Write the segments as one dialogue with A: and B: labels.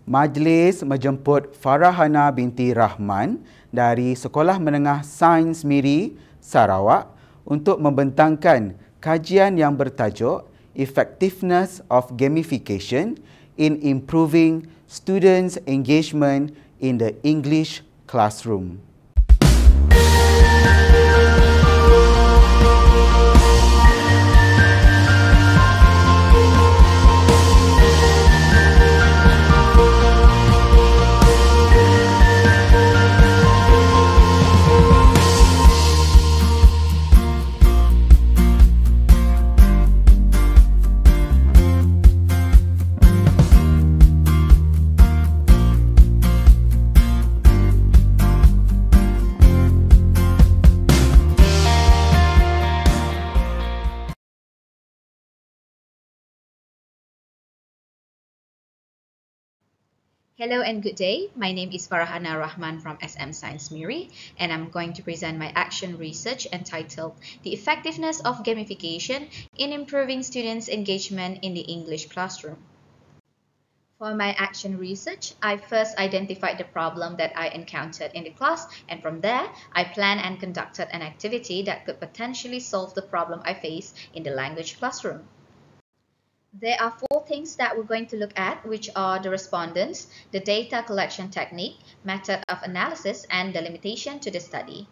A: Majlis menjemput Farahana binti Rahman dari Sekolah Menengah Sains Miri, Sarawak untuk membentangkan kajian yang bertajuk Effectiveness of Gamification in Improving Students' Engagement in the English Classroom.
B: Hello and good day. My name is Farahana Rahman from SM Science Miri, and I'm going to present my action research entitled The Effectiveness of Gamification in Improving Students' Engagement in the English Classroom. For my action research, I first identified the problem that I encountered in the class, and from there, I planned and conducted an activity that could potentially solve the problem I faced in the language classroom. There are 4 things that we're going to look at, which are the respondents, the data collection technique, method of analysis, and the limitation to the study.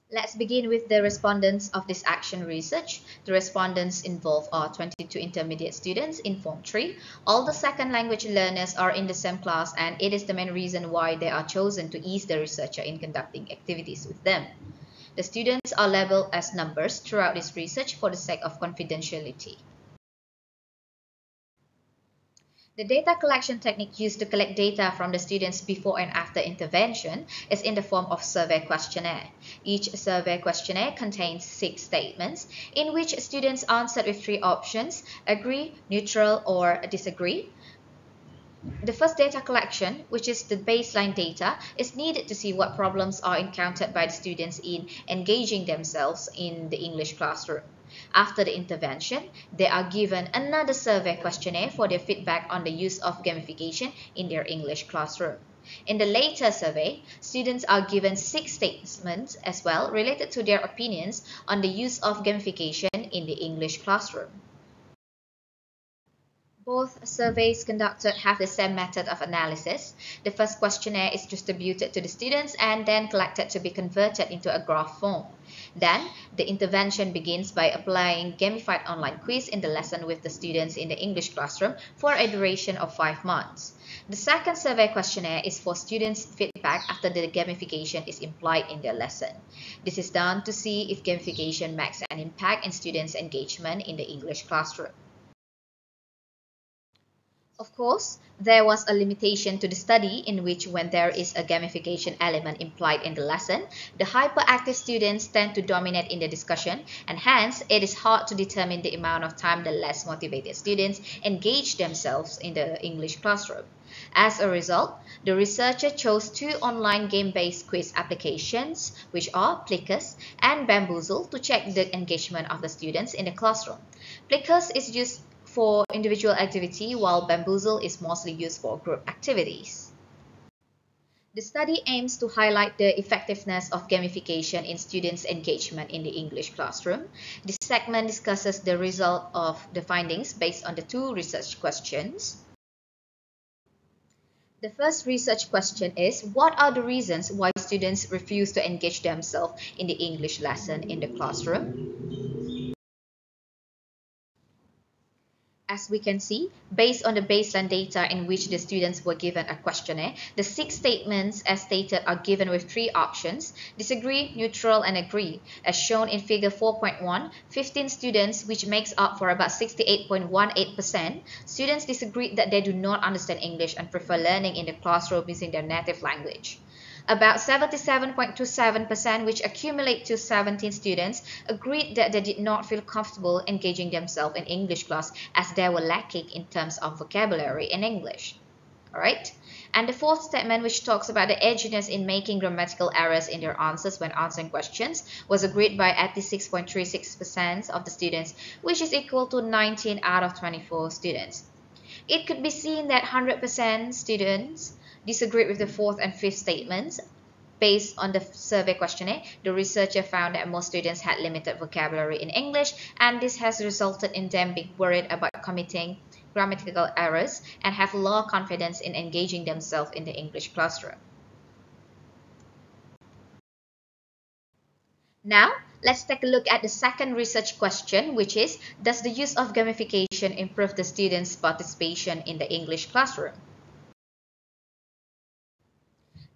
B: Let's begin with the respondents of this action research. The respondents involved are 22 intermediate students in Form 3. All the second language learners are in the same class, and it is the main reason why they are chosen to ease the researcher in conducting activities with them. The students are labeled as numbers throughout this research for the sake of confidentiality. The data collection technique used to collect data from the students before and after intervention is in the form of survey questionnaire. Each survey questionnaire contains 6 statements in which students answered with 3 options: agree, neutral, or disagree. The first data collection, which is the baseline data, is needed to see what problems are encountered by the students in engaging themselves in the English classroom. After the intervention, they are given another survey questionnaire for their feedback on the use of gamification in their English classroom. In the later survey, students are given 6 statements as well related to their opinions on the use of gamification in the English classroom. Both surveys conducted have the same method of analysis. The first questionnaire is distributed to the students and then collected to be converted into a graph form. Then, the intervention begins by applying gamified online quiz in the lesson with the students in the English classroom for a duration of 5 months. The second survey questionnaire is for students' feedback after the gamification is implied in their lesson. This is done to see if gamification makes an impact in students' engagement in the English classroom. Of course, there was a limitation to the study in which when there is a gamification element implied in the lesson, the hyperactive students tend to dominate in the discussion, and hence it is hard to determine the amount of time the less motivated students engage themselves in the English classroom. As a result, the researcher chose 2 online game-based quiz applications, which are Plickers and Bamboozle, to check the engagement of the students in the classroom. Plickers is used for individual activity, while Bamboozle is mostly used for group activities. The study aims to highlight the effectiveness of gamification in students' engagement in the English classroom. This segment discusses the result of the findings based on the 2 research questions. The first research question is, what are the reasons why students refuse to engage themselves in the English lesson in the classroom? As we can see, based on the baseline data in which the students were given a questionnaire, the 6 statements as stated are given with 3 options: disagree, neutral, and agree. As shown in figure 4.1, 15 students, which makes up for about 68.18%, students disagreed that they do not understand English and prefer learning in the classroom using their native language. About 77.27%, which accumulate to 17 students, agreed that they did not feel comfortable engaging themselves in English class as they were lacking in terms of vocabulary in English. Alright? And the fourth statement, which talks about the edginess in making grammatical errors in their answers when answering questions, was agreed by 86.36% of the students, which is equal to 19 out of 24 students. It could be seen that 100% students disagreed with the fourth and fifth statements. Based on the survey questionnaire, the researcher found that most students had limited vocabulary in English, and this has resulted in them being worried about committing grammatical errors and have low confidence in engaging themselves in the English classroom. Now, let's take a look at the second research question, which is, does the use of gamification improve the students' participation in the English classroom?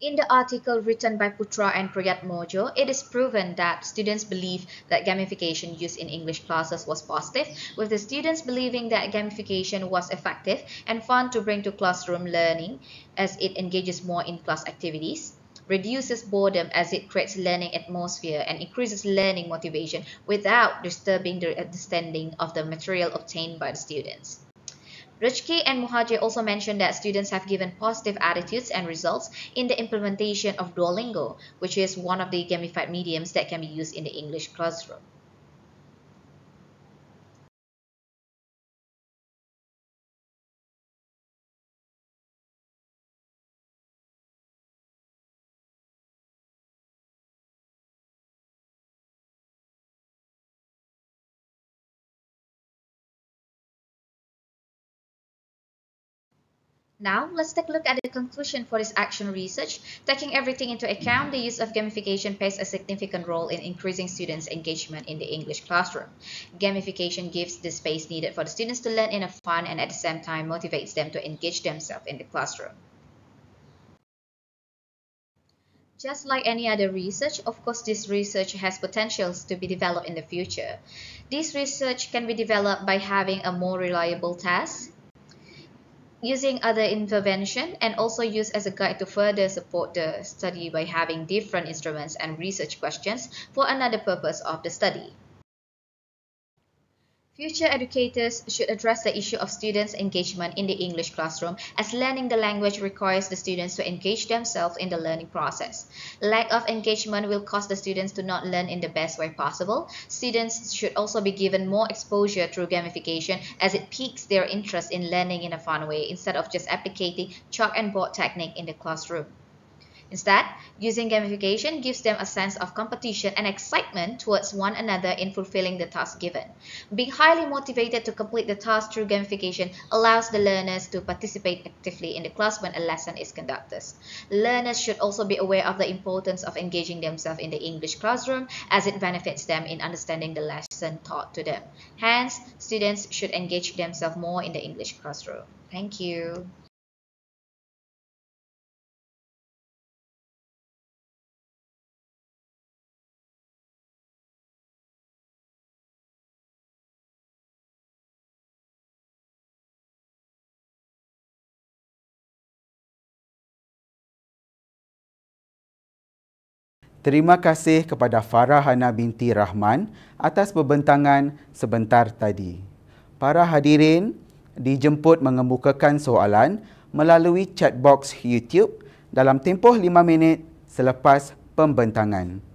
B: In the article written by Putra and Priyatmojo, it is proven that students believe that gamification used in English classes was positive, with the students believing that gamification was effective and fun to bring to classroom learning as it engages more in class activities, reduces boredom as it creates learning atmosphere, and increases learning motivation without disturbing the understanding of the material obtained by the students. Rajki and Muhajir also mentioned that students have given positive attitudes and results in the implementation of Duolingo, which is one of the gamified mediums that can be used in the English classroom. Now, let's take a look at the conclusion for this action research. Taking everything into account, the use of gamification plays a significant role in increasing students' engagement in the English classroom. Gamification gives the space needed for the students to learn in a fun and at the same time motivates them to engage themselves in the classroom. Just like any other research, of course, this research has potentials to be developed in the future. This research can be developed by having a more reliable test, using other intervention, and also used as a guide to further support the study by having different instruments and research questions for another purpose of the study. Future educators should address the issue of students' engagement in the English classroom, as learning the language requires the students to engage themselves in the learning process. Lack of engagement will cause the students to not learn in the best way possible. Students should also be given more exposure through gamification, as it piques their interest in learning in a fun way instead of just applicating chalk and board technique in the classroom. Instead, using gamification gives them a sense of competition and excitement towards one another in fulfilling the task given. Being highly motivated to complete the task through gamification allows the learners to participate actively in the class when a lesson is conducted. Learners should also be aware of the importance of engaging themselves in the English classroom, as it benefits them in understanding the lesson taught to them. Hence, students should engage themselves more in the English classroom. Thank you.
A: Terima kasih kepada Farahana binti Rahman atas pembentangan sebentar tadi. Para hadirin dijemput mengemukakan soalan melalui chat box YouTube dalam tempoh 5 minit selepas pembentangan.